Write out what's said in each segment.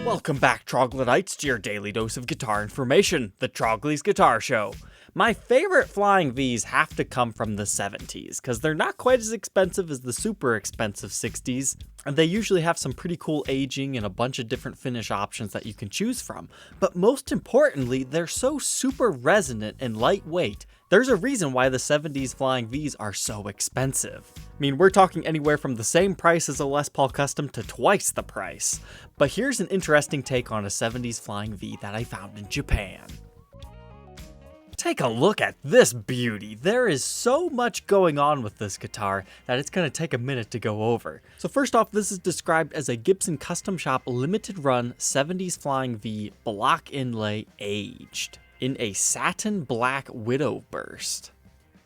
Welcome back, Troglodytes, to your daily dose of guitar information, the Trogly's Guitar Show. My favorite flying Vs have to come from the 70s, because they're not quite as expensive as the super expensive 60s, and they usually have some pretty cool aging and a bunch of different finish options that you can choose from. But most importantly, they're so super resonant and lightweight. There's a reason why the 70s flying Vs are so expensive. I mean, we're talking anywhere from the same price as a Les Paul Custom to twice the price. But here's an interesting take on a 70s flying V that I found in Japan. Take a look at this beauty. There is so much going on with this guitar that it's going to take a minute to go over. So first off, this is described as a Gibson Custom Shop limited run 70s flying V block inlay aged in a Satin Black Widow Burst.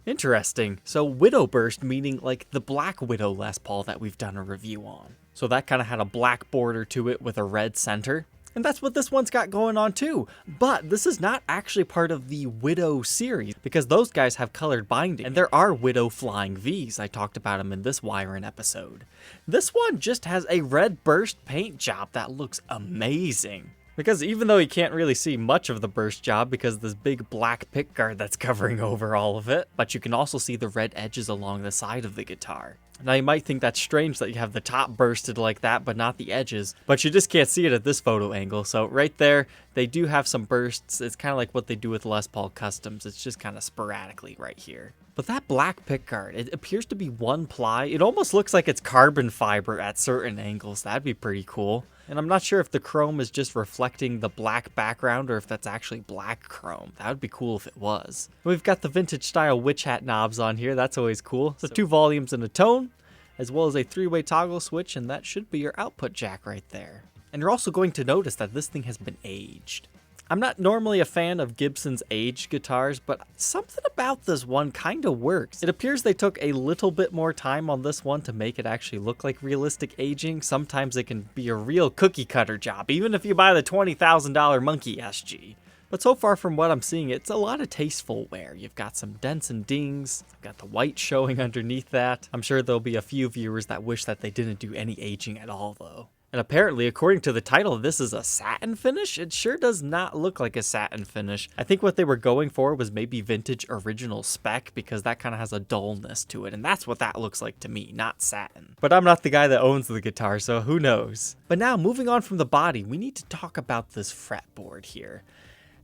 Interesting. So Widow Burst meaning like the Black Widow Les Paul that we've done a review on. So that kind of had a black border to it with a red center. And that's what this one's got going on too. But this is not actually part of the Widow series because those guys have colored binding. And there are Widow flying Vs. I talked about them in this WYRON episode. This one just has a red burst paint job that looks amazing. Because even though you can't really see much of the burst job because of this big black pickguard that's covering over all of it, but you can also see the red edges along the side of the guitar. Now you might think that's strange that you have the top bursted like that, but not the edges, but you just can't see it at this photo angle. So right there, they do have some bursts. It's kind of like what they do with Les Paul Customs. It's just kind of sporadically right here. But that black pickguard, it appears to be one ply. It almost looks like it's carbon fiber at certain angles. That'd be pretty cool. And I'm not sure if the chrome is just reflecting the black background or if that's actually black chrome. That would be cool if it was. We've got the vintage style witch hat knobs on here. That's always cool. So 2 volumes and a tone, as well as a 3-way toggle switch, and that should be your output jack right there. And you're also going to notice that this thing has been aged. I'm not normally a fan of Gibson's aged guitars, but something about this one kind of works. It appears they took a little bit more time on this one to make it actually look like realistic aging. Sometimes it can be a real cookie cutter job, even if you buy the $20,000 Monkey SG. But so far from what I'm seeing, it's a lot of tasteful wear. You've got some dents and dings. I've got the white showing underneath that. I'm sure there'll be a few viewers that wish that they didn't do any aging at all though. And apparently, according to the title, this is a satin finish. It sure does not look like a satin finish. I think what they were going for was maybe vintage original spec because that kind of has a dullness to it. And that's what that looks like to me, not satin. But I'm not the guy that owns the guitar, so who knows? But now, moving on from the body, we need to talk about this fretboard here.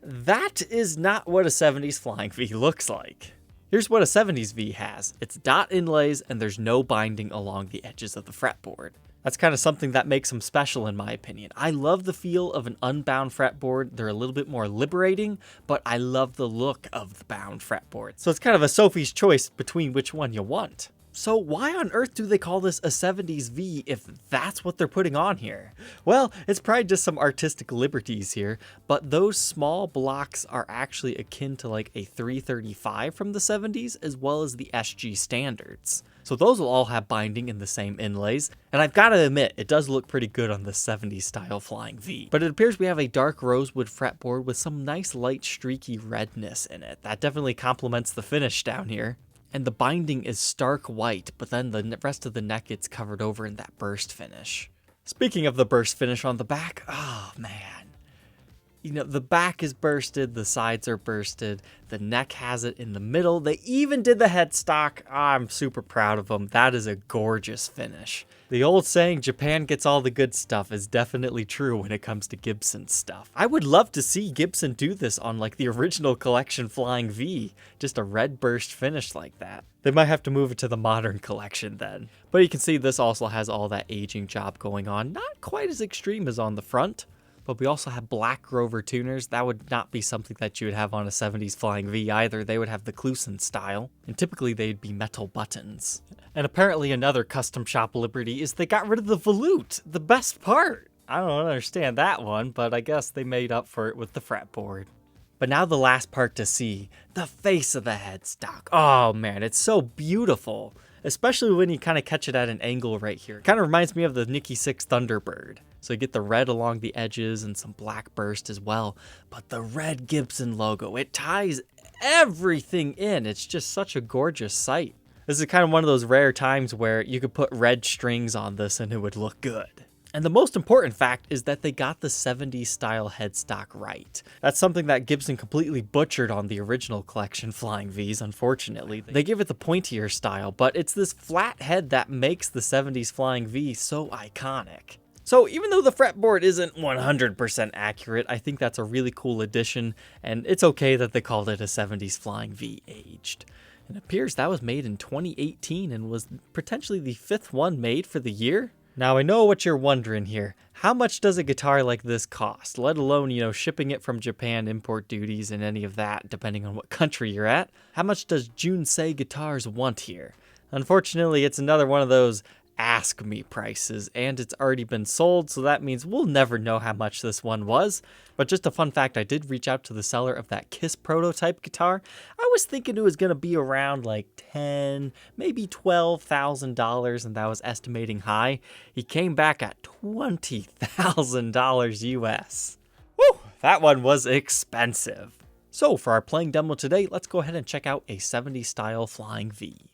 That is not what a 70s flying V looks like. Here's what a 70s V has. It's dot inlays and there's no binding along the edges of the fretboard. That's kind of something that makes them special in my opinion. I love the feel of an unbound fretboard. They're a little bit more liberating, but I love the look of the bound fretboard. So it's kind of a Sophie's choice between which one you want. So why on earth do they call this a 70s V if that's what they're putting on here? Well, it's probably just some artistic liberties here, but those small blocks are actually akin to like a 335 from the 70s as well as the SG standards. So those will all have binding in the same inlays, and I've got to admit, it does look pretty good on the 70s style flying V. But it appears we have a dark rosewood fretboard with some nice light streaky redness in it. That definitely complements the finish down here. And the binding is stark white, but then the rest of the neck gets covered over in that burst finish. Speaking of the burst finish on the back, oh man. You know, the back is bursted, the sides are bursted, the neck has it in the middle. They even did the headstock. I'm super proud of them. That is a gorgeous finish. The old saying, Japan gets all the good stuff, is definitely true when it comes to Gibson stuff. I would love to see Gibson do this on like the original collection Flying V, just a red burst finish like that. They might have to move it to the modern collection then. But you can see this also has all that aging job going on. Not quite as extreme as on the front. But we also have black Grover tuners. That would not be something that you would have on a 70s Flying V either. They would have the Kluson style, and typically they'd be metal buttons. And apparently another custom shop liberty is they got rid of the volute, the best part. I don't understand that one, but I guess they made up for it with the fretboard. But now the last part to see, the face of the headstock. Oh man, it's so beautiful. Especially when you kind of catch it at an angle right here. It kind of reminds me of the Nicky 6 Thunderbird. So you get the red along the edges and some black burst as well. But the red Gibson logo, it ties everything in. It's just such a gorgeous sight. This is kind of one of those rare times where you could put red strings on this and it would look good. And the most important fact is that they got the 70s style headstock right. That's something that Gibson completely butchered on the original collection Flying Vs, unfortunately. They give it the pointier style, but it's this flat head that makes the 70s Flying V so iconic. So even though the fretboard isn't 100% accurate, I think that's a really cool addition, and it's okay that they called it a 70s Flying V aged. It appears that was made in 2018 and was potentially the 5th one made for the year. Now I know what you're wondering here. How much does a guitar like this cost? Let alone, shipping it from Japan, import duties, and any of that, depending on what country you're at. How much does Junsei Guitars want here? Unfortunately, it's another one of those ask me prices, and it's already been sold, so that means we'll never know how much this one was. But just a fun fact, I did reach out to the seller of that Kiss prototype guitar. I was thinking it was going to be around like $10,000, maybe $12,000, and that was estimating high. He came back at $20,000 US. Woo, that one was expensive. So for our playing demo today, let's go ahead and check out a 70s style Flying V.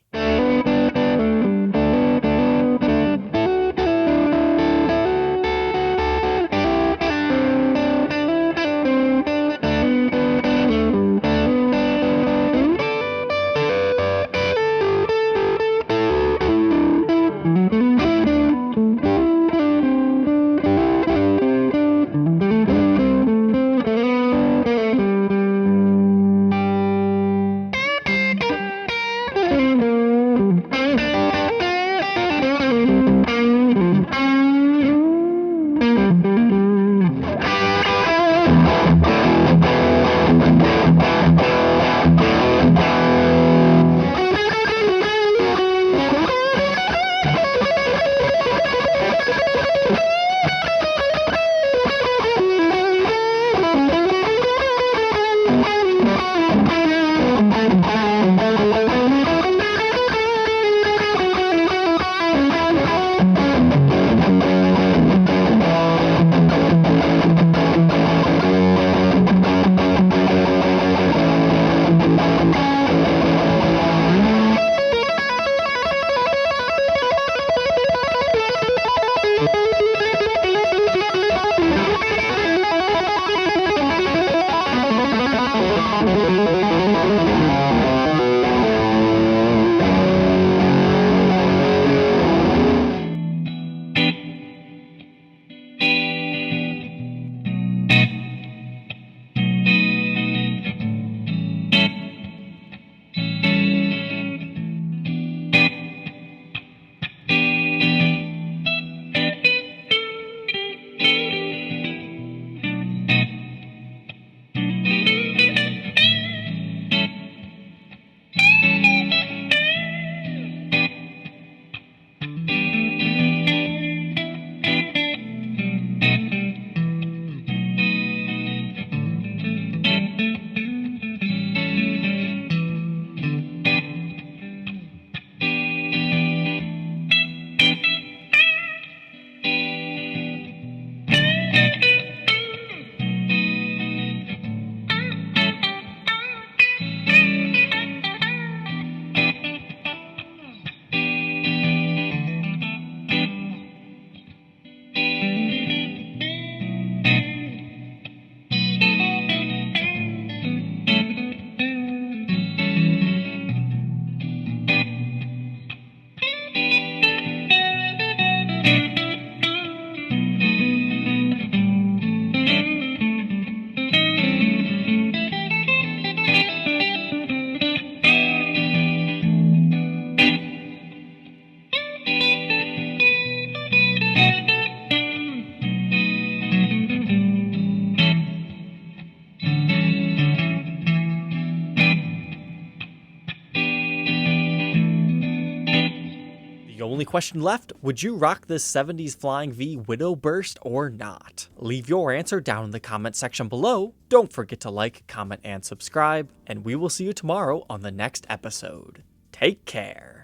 Only question left, would you rock this 70s Flying V Widow Burst or not? Leave your answer down in the comment section below. Don't forget to like, comment, and subscribe, and we will see you tomorrow on the next episode. Take care.